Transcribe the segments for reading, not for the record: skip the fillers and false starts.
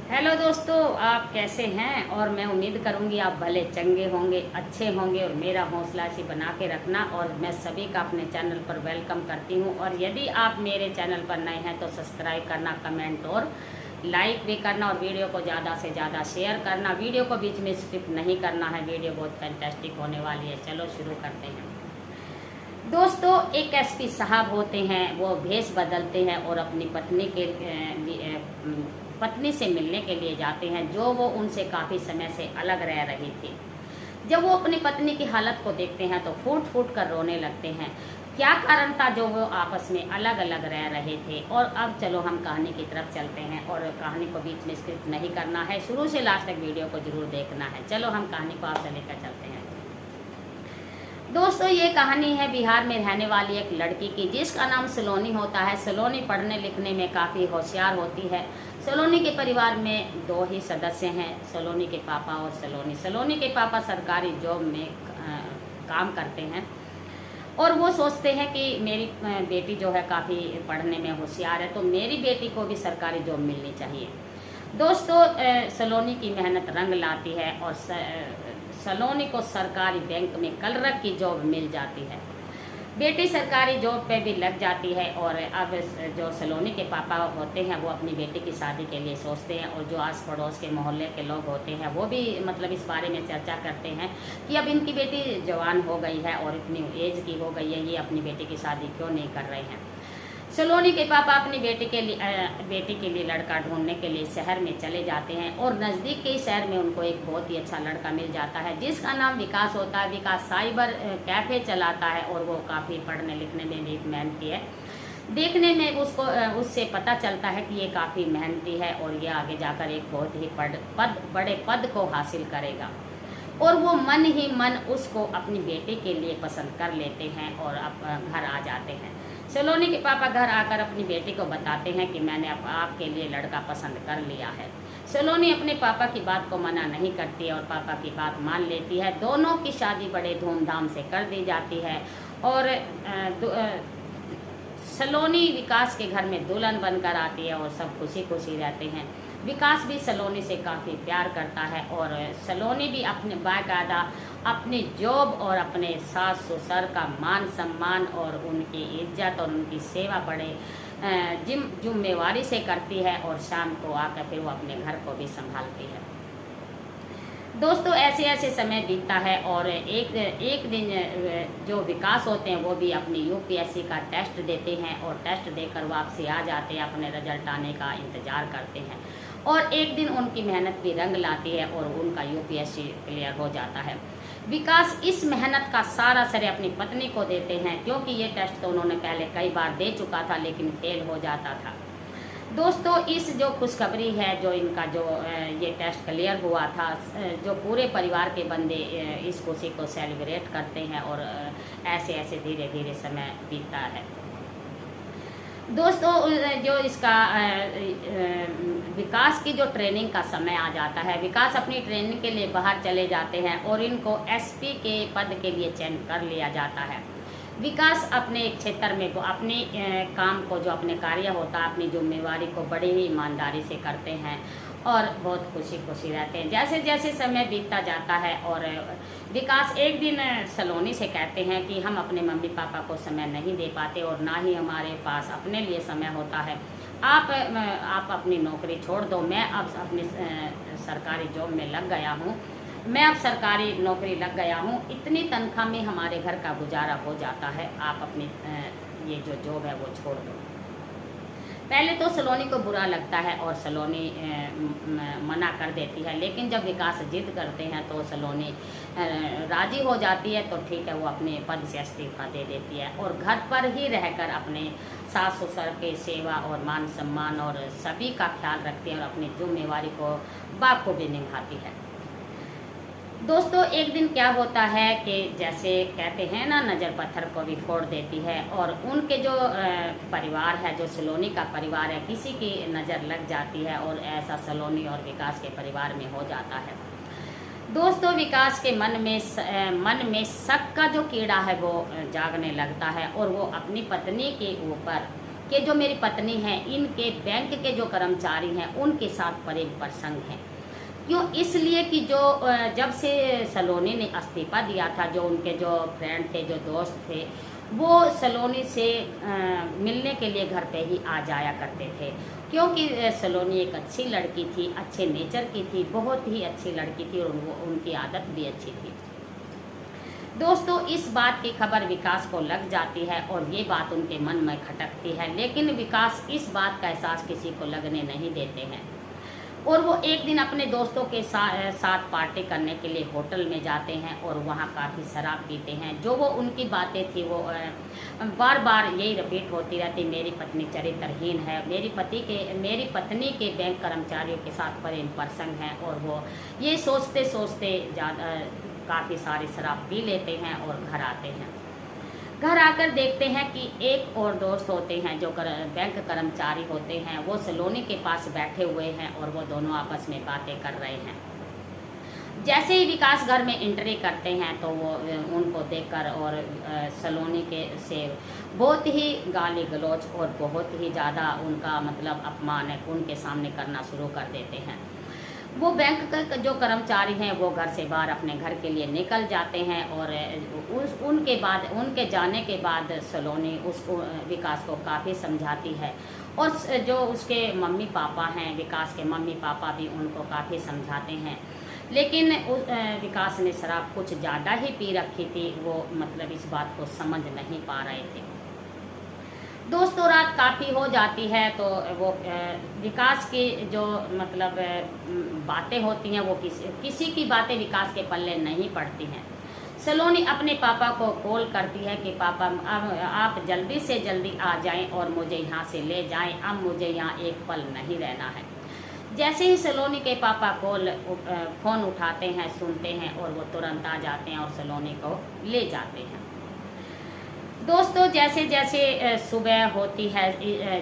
Hello दोस्तों, आप कैसे हैं। और मैं उम्मीद करूंगी आप भले चंगे होंगे, अच्छे होंगे और मेरा हौसला ऐसी बना के रखना। और मैं सभी का अपने चैनल पर वेलकम करती हूं। और यदि आप मेरे चैनल पर नए हैं तो सब्सक्राइब करना, कमेंट और लाइक भी करना और वीडियो को ज़्यादा से ज़्यादा शेयर करना। वीडियो को बीच में स्किप नहीं करना है, वीडियो बहुत फैंटास्टिक होने वाली है। चलो शुरू करते हैं। दोस्तों, एक एसपी साहब होते हैं, वो भेष बदलते हैं और अपनी पत्नी से मिलने के लिए जाते हैं, जो वो उनसे काफ़ी समय से अलग रह रही थी। जब वो अपनी पत्नी की हालत को देखते हैं तो फूट फूट कर रोने लगते हैं। क्या कारण था जो वो आपस में अलग अलग रह रहे थे। और अब चलो हम कहानी की तरफ चलते हैं। और कहानी को बीच में स्किप नहीं करना है, शुरू से लास्ट तक वीडियो को जरूर देखना है। चलो हम कहानी को आपसे लेकर चलते हैं। दोस्तों, ये कहानी है बिहार में रहने वाली एक लड़की की, जिसका नाम सलोनी होता है। सलोनी पढ़ने लिखने में काफ़ी होशियार होती है। सलोनी के परिवार में दो ही सदस्य हैं, सलोनी के पापा और सलोनी। सलोनी के पापा सरकारी जॉब में काम करते हैं और वो सोचते हैं कि मेरी बेटी जो है काफ़ी पढ़ने में होशियार है, तो मेरी बेटी को भी सरकारी जॉब मिलनी चाहिए। दोस्तों, सलोनी की मेहनत रंग लाती है और सलोनी को सरकारी बैंक में क्लर्क की जॉब मिल जाती है। बेटी सरकारी जॉब पे भी लग जाती है। और अब जो सलोनी के पापा होते हैं वो अपनी बेटी की शादी के लिए सोचते हैं। और जो आस पड़ोस के मोहल्ले के लोग होते हैं वो भी मतलब इस बारे में चर्चा करते हैं कि अब इनकी बेटी जवान हो गई है और इतनी एज की हो गई है, ये अपनी बेटी की शादी क्यों नहीं कर रहे हैं। सलोनी के पापा अपनी बेटी के लिए लड़का ढूंढने के लिए शहर में चले जाते हैं। और नज़दीक के शहर में उनको एक बहुत ही अच्छा लड़का मिल जाता है, जिसका नाम विकास होता है। विकास साइबर कैफ़े चलाता है और वो काफ़ी पढ़ने लिखने में भी मेहनती है। देखने में उससे पता चलता है कि ये काफ़ी मेहनती है और ये आगे जाकर एक बहुत ही बड़े पद को हासिल करेगा। और वो मन ही मन उसको अपनी बेटी के लिए पसंद कर लेते हैं और घर आ जाते हैं। सलोनी के पापा घर आकर अपनी बेटी को बताते हैं कि मैंने आपके लिए लड़का पसंद कर लिया है। सलोनी अपने पापा की बात को मना नहीं करती और पापा की बात मान लेती है। दोनों की शादी बड़े धूमधाम से कर दी जाती है। और सलोनी विकास के घर में दुल्हन बनकर आती है और सब खुशी खुशी रहते हैं। विकास भी सलोनी से काफ़ी प्यार करता है और सलोनी भी अपने बाकायदा अपनी जॉब और अपने सास ससुर का मान सम्मान और उनकी इज्जत और उनकी सेवा बड़े जिम्मेवारी से करती है। और शाम को आकर फिर वो अपने घर को भी संभालती है। दोस्तों, ऐसे ऐसे समय बीतता है और एक दिन जो विकास होते हैं वो भी अपनी यूपीएससी का टेस्ट देते हैं और टेस्ट देकर वापसी आ जाते हैं, अपने रिजल्ट आने का इंतज़ार करते हैं। और एक दिन उनकी मेहनत भी रंग लाती है और उनका यूपीएससी क्लियर हो जाता है। विकास इस मेहनत का सारा श्रेय अपनी पत्नी को देते हैं, क्योंकि ये टेस्ट तो उन्होंने पहले कई बार दे चुका था लेकिन फेल हो जाता था। दोस्तों, इस जो खुशखबरी है, जो इनका जो ये टेस्ट क्लियर हुआ था, जो पूरे परिवार के बंदे इस खुशी को सेलिब्रेट करते हैं और ऐसे ऐसे धीरे धीरे समय बीतता है। दोस्तों, जो इसका विकास की जो ट्रेनिंग का समय आ जाता है, विकास अपनी ट्रेनिंग के लिए बाहर चले जाते हैं और इनको एसपी के पद के लिए चयन कर लिया जाता है। विकास अपने क्षेत्र में वो अपने काम को, जो अपने कार्य होता है, अपनी जिम्मेवारी को बड़ी ही ईमानदारी से करते हैं और बहुत खुशी खुशी रहते हैं। जैसे जैसे समय बीतता जाता है और विकास एक दिन सलोनी से कहते हैं कि हम अपने मम्मी पापा को समय नहीं दे पाते और ना ही हमारे पास अपने लिए समय होता है। आप अपनी नौकरी छोड़ दो, मैं अब अपनी सरकारी जॉब में लग गया हूँ। मैं अब सरकारी नौकरी लग गया हूँ, इतनी तनख्वाह में हमारे घर का गुजारा हो जाता है, आप अपनी ये जो जॉब है वो छोड़ दो। पहले तो सलोनी को बुरा लगता है और सलोनी मना कर देती है, लेकिन जब विकास जिद करते हैं तो सलोनी राजी हो जाती है। तो ठीक है, वो अपने पद से इस्तीफा दे देती है और घर पर ही रहकर अपने सास ससुर के सेवा और मान सम्मान और सभी का ख्याल रखती है और अपनी जिम्मेवारी को बाखूबी निभाती है। दोस्तों, एक दिन क्या होता है कि जैसे कहते हैं ना, नज़र पत्थर को भी फोड़ देती है। और उनके जो परिवार है, जो सलोनी का परिवार है, किसी की नज़र लग जाती है और ऐसा सलोनी और विकास के परिवार में हो जाता है। दोस्तों, विकास के मन में शक का जो कीड़ा है वो जागने लगता है और वो अपनी पत्नी के ऊपर कि जो मेरी पत्नी है, इनके बैंक के जो कर्मचारी हैं उनके साथ प्रेम प्रसंग है। क्यों? इसलिए कि जो जब से सलोनी ने इस्तीफा दिया था, जो उनके जो फ्रेंड थे, जो दोस्त थे, वो सलोनी से मिलने के लिए घर पे ही आ जाया करते थे, क्योंकि सलोनी एक अच्छी लड़की थी, अच्छे नेचर की थी, बहुत ही अच्छी लड़की थी और वो उनकी आदत भी अच्छी थी। दोस्तों, इस बात की खबर विकास को लग जाती है और ये बात उनके मन में खटकती है, लेकिन विकास इस बात का एहसास किसी को लगने नहीं देते हैं और वो एक दिन अपने दोस्तों के साथ पार्टी करने के लिए होटल में जाते हैं और वहाँ काफ़ी शराब पीते हैं। जो वो उनकी बातें थी वो बार बार यही रिपीट होती रहती, मेरी पत्नी चरित्रहीन है, मेरी पत्नी के बैंक कर्मचारियों के साथ प्रेम प्रसंग है, और वो ये सोचते सोचते ज़्यादा काफ़ी सारी शराब पी लेते हैं और घर आते हैं। घर आकर देखते हैं कि एक और दोस्त होते हैं जो बैंक कर्मचारी होते हैं, वो सलोनी के पास बैठे हुए हैं और वो दोनों आपस में बातें कर रहे हैं। जैसे ही विकास घर में एंट्री करते हैं तो वो उनको देखकर और सलोनी के से बहुत ही गाली गलौज और बहुत ही ज़्यादा उनका मतलब अपमान है उनके सामने करना शुरू कर देते हैं। वो बैंक का जो कर्मचारी हैं वो घर से बाहर अपने घर के लिए निकल जाते हैं और उनके जाने के बाद सलोनी उसको विकास को काफ़ी समझाती है और जो उसके मम्मी पापा हैं, विकास के मम्मी पापा भी उनको काफ़ी समझाते हैं, लेकिन विकास ने शराब कुछ ज़्यादा ही पी रखी थी, वो मतलब इस बात को समझ नहीं पा रहे थे। दोस्तों, रात काफ़ी हो जाती है तो वो विकास की जो मतलब बातें होती हैं वो किसी की बातें विकास के पल्ले नहीं पड़ती हैं। सलोनी अपने पापा को कॉल करती है कि पापा अब आप जल्दी से जल्दी आ जाएं और मुझे यहाँ से ले जाएं, अब मुझे यहाँ एक पल नहीं रहना है। जैसे ही सलोनी के पापा फ़ोन उठाते हैं, सुनते हैं और वो तुरंत आ जाते हैं और सलोनी को ले जाते हैं। दोस्तों, जैसे जैसे सुबह होती है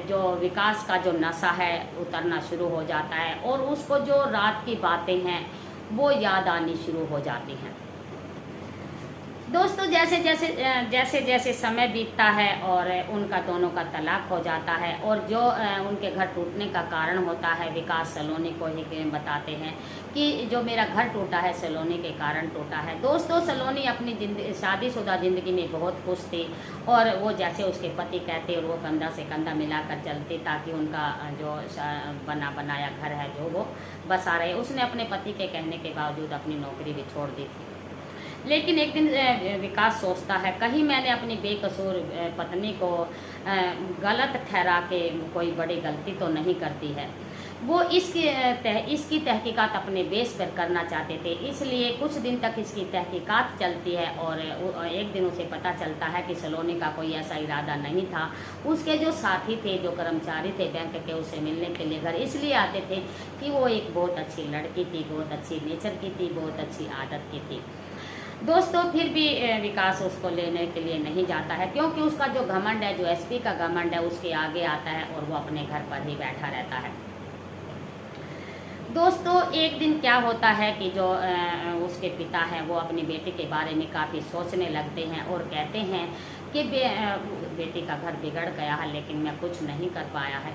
जो विकास का जो नशा है उतरना शुरू हो जाता है और उसको जो रात की बातें हैं वो याद आनी शुरू हो जाती हैं। दोस्तों, जैसे जैसे समय बीतता है और उनका दोनों का तलाक हो जाता है और जो उनके घर टूटने का कारण होता है, विकास सलोनी को ही बताते हैं कि जो मेरा घर टूटा है सलोनी के कारण टूटा है। दोस्तों, सलोनी अपनी शादीशुदा ज़िंदगी में बहुत खुश थी और वो जैसे उसके पति कहते और वो कंधा से कंधा मिलाकर चलती ताकि उनका जो बना बनाया घर है जो वो बसा रहे। उसने अपने पति के कहने के बावजूद अपनी नौकरी भी छोड़ दी थी, लेकिन एक दिन विकास सोचता है कहीं मैंने अपनी बेकसूर पत्नी को गलत ठहरा के कोई बड़ी गलती तो नहीं करती है। वो इसकी तहकीकात अपने बेस पर करना चाहते थे, इसलिए कुछ दिन तक इसकी तहकीकात चलती है और एक दिन उसे पता चलता है कि सलोनी का कोई ऐसा इरादा नहीं था। उसके जो साथी थे, जो कर्मचारी थे बैंक के, उसे मिलने के लिए घर इसलिए आते थे कि वो एक बहुत अच्छी लड़की थी, बहुत अच्छी नेचर की थी, बहुत अच्छी आदत की थी। दोस्तों, फिर भी विकास उसको लेने के लिए नहीं जाता है क्योंकि उसका जो घमंड है, जो एसपी का घमंड है, उसके आगे आता है और वो अपने घर पर ही बैठा रहता है। दोस्तों, एक दिन क्या होता है कि जो उसके पिता हैं वो अपनी बेटी के बारे में काफ़ी सोचने लगते हैं और कहते हैं कि बेटी का घर बिगड़ गया है लेकिन मैं कुछ नहीं कर पाया है।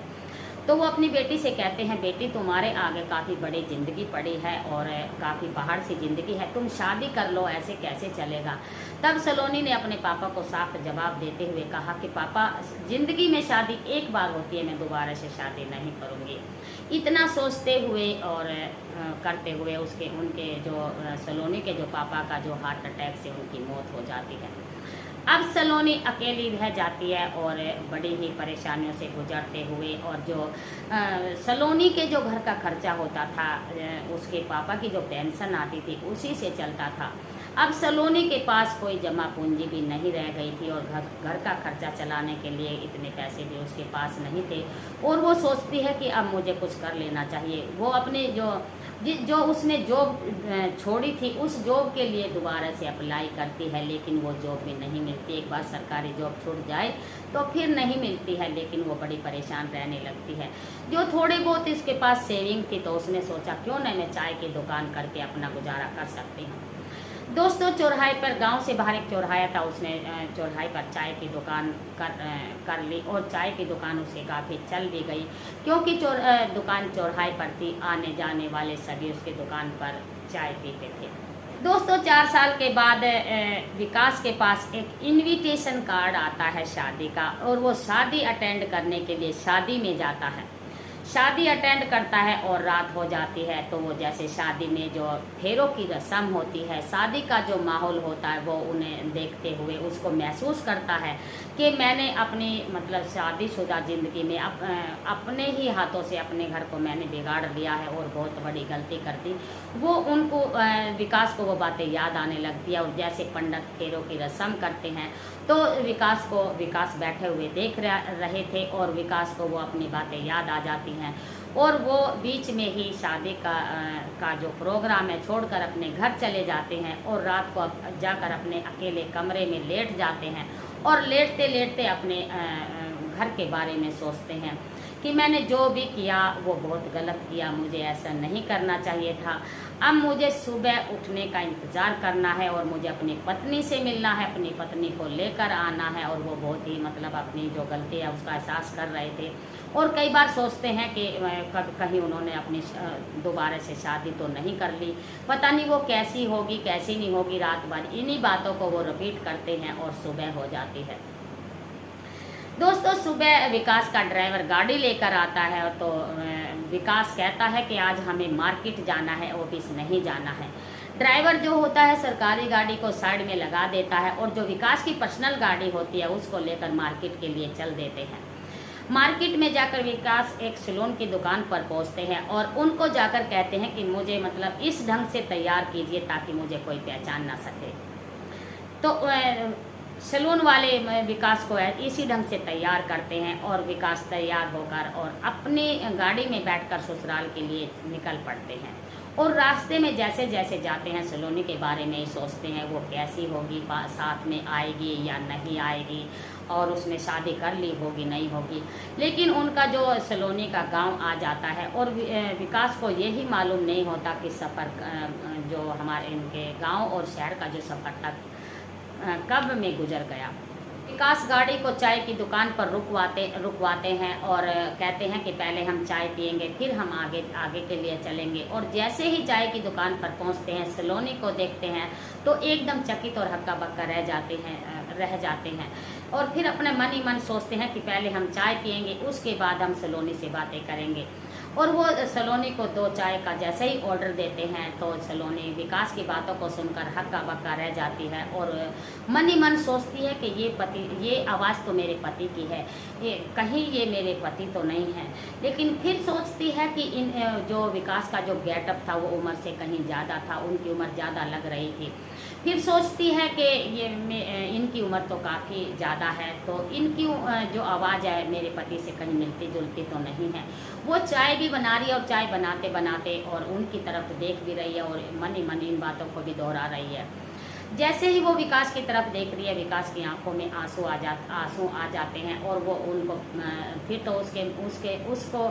तो वो अपनी बेटी से कहते हैं, बेटी तुम्हारे आगे काफ़ी बड़ी ज़िंदगी पड़ी है और काफ़ी पहाड़ सी ज़िंदगी है, तुम शादी कर लो, ऐसे कैसे चलेगा। तब सलोनी ने अपने पापा को साफ जवाब देते हुए कहा कि पापा, ज़िंदगी में शादी एक बार होती है, मैं दोबारा से शादी नहीं करूँगी। इतना सोचते हुए और करते हुए उनके जो सलोनी के जो पापा का जो हार्ट अटैक से उनकी मौत हो जाती है। अब सलोनी अकेली रह जाती है और बड़ी ही परेशानियों से गुजरते हुए, और जो सलोनी के जो घर का खर्चा होता था, उसके पापा की जो पेंशन आती थी उसी से चलता था। अब सलोनी के पास कोई जमा पूंजी भी नहीं रह गई थी और घर का खर्चा चलाने के लिए इतने पैसे भी उसके पास नहीं थे और वो सोचती है कि अब मुझे कुछ कर लेना चाहिए। वो अपने जो उसने जॉब छोड़ी थी उस जॉब के लिए दोबारा से अप्लाई करती है, लेकिन वो जॉब भी नहीं मिलती। एक बार सरकारी जॉब छूट जाए तो फिर नहीं मिलती है, लेकिन वो बड़ी परेशान रहने लगती है। जो थोड़ी बहुत इसके पास सेविंग थी तो उसने सोचा क्यों नहीं मैं चाय की दुकान करके अपना गुजारा कर सकती हूँ। दोस्तों चौराहे पर, गांव से बाहर एक चौराहा था, उसने चौराहे पर चाय की दुकान कर ली और चाय की दुकान उससे काफ़ी चल भी गई, क्योंकि दुकान चौराहे पर थी, आने जाने वाले सभी उसके दुकान पर चाय पीते थे। दोस्तों 4 साल के बाद विकास के पास एक इनविटेशन कार्ड आता है शादी का, और वो शादी अटेंड करने के लिए शादी में जाता है। शादी अटेंड करता है और रात हो जाती है, तो वो जैसे शादी में जो फेरों की रस्म होती है, शादी का जो माहौल होता है, वो उन्हें देखते हुए उसको महसूस करता है कि मैंने अपनी मतलब शादीशुदा ज़िंदगी में अपने ही हाथों से अपने घर को मैंने बिगाड़ लिया है और बहुत बड़ी गलती कर दी। वो उनको विकास को वो बातें याद आने लगती है, और जैसे पंडित फेरों की रस्म करते हैं, तो विकास बैठे हुए देख रहे थे, और विकास को वो अपनी बातें याद आ जाती हैं, और वो बीच में ही शादी का जो प्रोग्राम है छोड़कर अपने घर चले जाते हैं, और रात को जाकर अपने अकेले कमरे में लेट जाते हैं, और लेटते लेटते अपने घर के बारे में सोचते हैं कि मैंने जो भी किया वो बहुत गलत किया, मुझे ऐसा नहीं करना चाहिए था। अब मुझे सुबह उठने का इंतज़ार करना है, और मुझे अपनी पत्नी से मिलना है, अपनी पत्नी को लेकर आना है। और वो बहुत ही मतलब अपनी जो गलती है उसका एहसास कर रहे थे, और कई बार सोचते हैं कि कहीं उन्होंने अपनी दोबारा से शादी तो नहीं कर ली, पता नहीं वो कैसी होगी कैसी नहीं होगी। रात भर इन्हीं बातों को वो रिपीट करते हैं, और सुबह हो जाती है। दोस्तों सुबह विकास का ड्राइवर गाड़ी लेकर आता है, तो विकास कहता है कि आज हमें मार्केट जाना है, ऑफिस नहीं जाना है। ड्राइवर जो होता है सरकारी गाड़ी को साइड में लगा देता है, और जो विकास की पर्सनल गाड़ी होती है उसको लेकर मार्केट के लिए चल देते हैं। मार्केट में जाकर विकास एक सैलून की दुकान पर पहुंचते हैं, और उनको जाकर कहते हैं कि मुझे मतलब इस ढंग से तैयार कीजिए ताकि मुझे कोई पहचान ना सके। तो सैलून वाले विकास को इसी ढंग से तैयार करते हैं, और विकास तैयार होकर और अपनी गाड़ी में बैठकर ससुराल के लिए निकल पड़ते हैं। और रास्ते में जैसे जैसे जाते हैं सलोनी के बारे में ही सोचते हैं, वो कैसी होगी, साथ में आएगी या नहीं आएगी, और उसने शादी कर ली होगी नहीं होगी। लेकिन उनका जो सलोनी का गांव आ जाता है, और विकास को यही मालूम नहीं होता कि सफ़र जो हमारे इनके गांव और शहर का जो सफ़र तक कब में गुजर गया। विकास गाड़ी को चाय की दुकान पर रुकवाते हैं, और कहते हैं कि पहले हम चाय पियेंगे फिर हम आगे के लिए चलेंगे। और जैसे ही चाय की दुकान पर पहुंचते हैं, सलोनी को देखते हैं, तो एकदम चकित और हक्का बक्का रह जाते हैं, और फिर अपने मन ही मन सोचते हैं कि पहले हम चाय पियेंगे, उसके बाद हम सलोनी से बातें करेंगे। और वो सलोनी को 2 चाय का जैसे ही ऑर्डर देते हैं, तो सलोनी विकास की बातों को सुनकर हक्का बक्का रह जाती है, और मन ही मन सोचती है कि ये आवाज़ तो मेरे पति की है, कहीं ये मेरे पति तो नहीं है। लेकिन फिर सोचती है कि जो विकास का जो गेटअप था वो उम्र से कहीं ज़्यादा था, उनकी उम्र ज़्यादा लग रही थी। फिर सोचती है कि इनकी उम्र तो काफ़ी ज़्यादा है, तो इनकी जो आवाज़ है मेरे पति से कहीं मिलती जुलती तो नहीं है। वो चाय भी बना रही है, और चाय बनाते बनाते और उनकी तरफ देख भी रही है, और मन ही मन इन बातों को भी दोहरा रही है। जैसे ही वो विकास की तरफ देख रही है, विकास की आंखों में आंसू आ जाते हैं, और वो उनको फिर तो उसको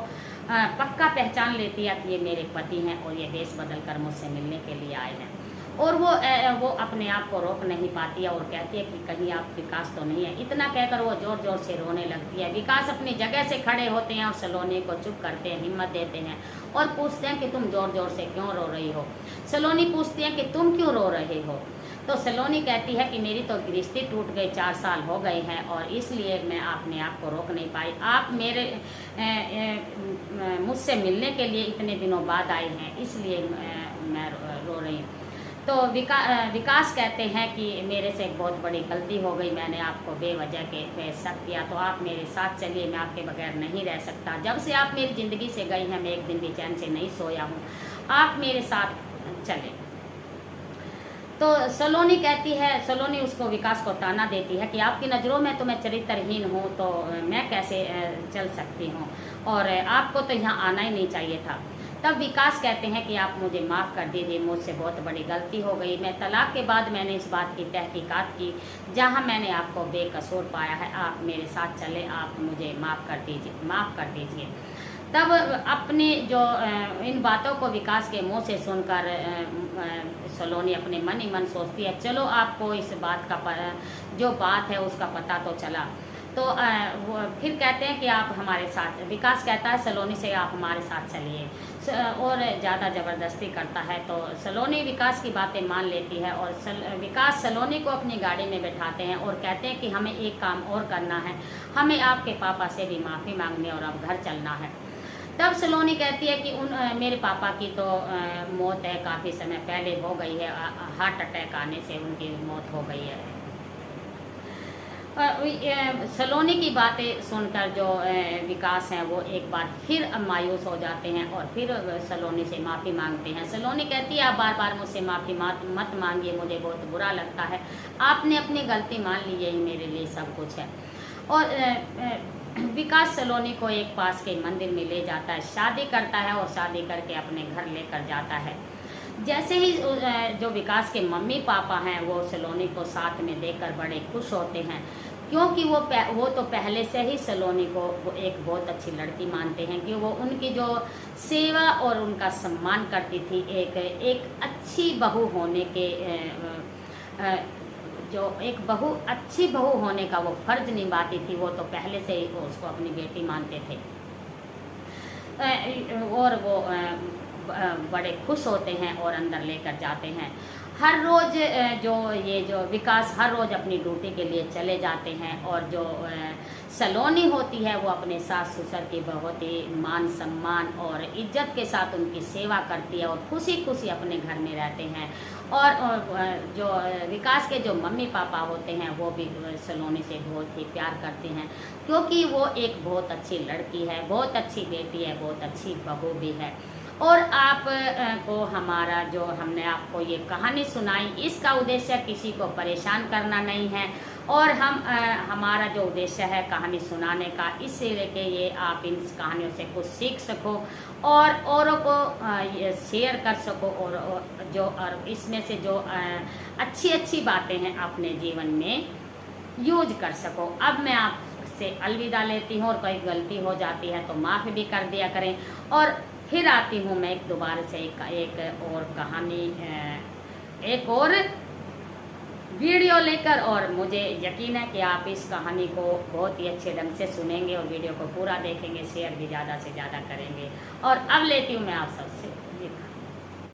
पक्का पहचान लेती है कि ये मेरे पति हैं, और ये वेश बदल कर मुझसे मिलने के लिए आए हैं। और वो अपने आप को रोक नहीं पाती है, और कहती है कि कहीं आप विकास तो नहीं है। इतना कहकर वो ज़ोर ज़ोर से रोने लगती है। विकास अपनी जगह से खड़े होते हैं, और सलोनी को चुप करते हैं, हिम्मत देते हैं, और पूछते हैं कि तुम ज़ोर ज़ोर से क्यों रो रही हो। सलोनी पूछती है कि तुम क्यों रो रहे हो। तो सलोनी कहती है कि मेरी तो गृहस्थी टूट गई, 4 साल हो गए हैं, और इसलिए मैं अपने आप को रोक नहीं पाई। आप मुझसे मिलने के लिए इतने दिनों बाद आए हैं, इसलिए मैं रो रही हूँ। तो विकास कहते हैं कि मेरे से एक बहुत बड़ी गलती हो गई, मैंने आपको बेवजह पे शक किया, तो आप मेरे साथ चलिए, मैं आपके बगैर नहीं रह सकता। जब से आप मेरी ज़िंदगी से गई हैं, मैं एक दिन भी चैन से नहीं सोया हूँ, आप मेरे साथ चलें। तो सलोनी उसको विकास को ताना देती है कि आपकी नज़रों में तो मैं चरित्रहीन हूँ, तो मैं कैसे चल सकती हूँ, और आपको तो यहाँ आना ही नहीं चाहिए था। तब विकास कहते हैं कि आप मुझे माफ़ कर दीजिए, मुझसे बहुत बड़ी गलती हो गई। मैं तलाक के बाद मैंने इस बात की तहकीकात की, जहाँ मैंने आपको बेकसूर पाया है, आप मेरे साथ चले, आप मुझे माफ़ कर दीजिए। तब अपनी जो इन बातों को विकास के मुंह से सुनकर सलोनी अपने मन ही मन सोचती है, चलो आपको इस बात का जो बात है उसका पता तो चला। तो वो फिर कहते हैं कि आप हमारे साथ, विकास कहता है सलोनी से आप हमारे साथ चलिए, और ज़्यादा ज़बरदस्ती करता है। तो सलोनी विकास की बातें मान लेती है और विकास सलोनी को अपनी गाड़ी में बैठाते हैं और कहते हैं कि हमें एक काम और करना है, हमें आपके पापा से भी माफ़ी मांगनी और अब घर चलना है। तब सलोनी कहती है कि मेरे पापा की तो मौत है, काफ़ी समय पहले हो गई है, हार्ट अटैक आने से उनकी मौत हो गई है। सलोनी की बातें सुनकर जो विकास हैं वो एक बार फिर मायूस हो जाते हैं और फिर सलोनी से माफ़ी मांगते हैं। सलोनी कहती है आप बार बार मुझसे माफ़ी मत मांगिए, मुझे बहुत बुरा लगता है, आपने अपनी गलती मान ली, यही मेरे लिए सब कुछ है। और विकास सलोनी को एक पास के मंदिर में ले जाता है, शादी करता है और शादी करके अपने घर लेकर जाता है। जैसे ही जो विकास के मम्मी पापा हैं वो सलोनी को साथ में देखकर बड़े खुश होते हैं, क्योंकि वो तो पहले से ही सलोनी को वो एक बहुत अच्छी लड़की मानते हैं कि वो उनकी जो सेवा और उनका सम्मान करती थी, एक अच्छी बहू होने के जो एक अच्छी बहू होने का वो फर्ज निभाती थी, वो तो पहले से ही वो उसको अपनी बेटी मानते थे। और वो बड़े खुश होते हैं और अंदर लेकर जाते हैं। हर रोज़ जो विकास हर रोज़ अपनी ड्यूटी के लिए चले जाते हैं और जो सलोनी होती है वो अपने सास ससुर की बहुत ही मान सम्मान और इज्जत के साथ उनकी सेवा करती है और खुशी खुशी अपने घर में रहते हैं। और जो विकास के जो मम्मी पापा होते हैं वो भी सलोनी से बहुत ही प्यार करते हैं, क्योंकि वो एक बहुत अच्छी लड़की है, बहुत अच्छी बेटी है, बहुत अच्छी बहू भी है। और आप को हमारा जो हमने आपको ये कहानी सुनाई, इसका उद्देश्य किसी को परेशान करना नहीं है और हमारा जो उद्देश्य है कहानी सुनाने का, इसलिए कि ये आप इन कहानियों से कुछ सीख सको और औरों को शेयर कर सको और इसमें से जो अच्छी अच्छी बातें हैं अपने जीवन में यूज कर सको। अब मैं आपसे अलविदा लेती हूँ और कोई गलती हो जाती है तो माफ़ी भी कर दिया करें, और फिर आती हूँ मैं दोबारा से एक और कहानी, एक और वीडियो लेकर। और मुझे यकीन है कि आप इस कहानी को बहुत ही अच्छे ढंग से सुनेंगे और वीडियो को पूरा देखेंगे, शेयर भी ज़्यादा से ज़्यादा करेंगे। और अब लेती हूँ मैं आप सबसे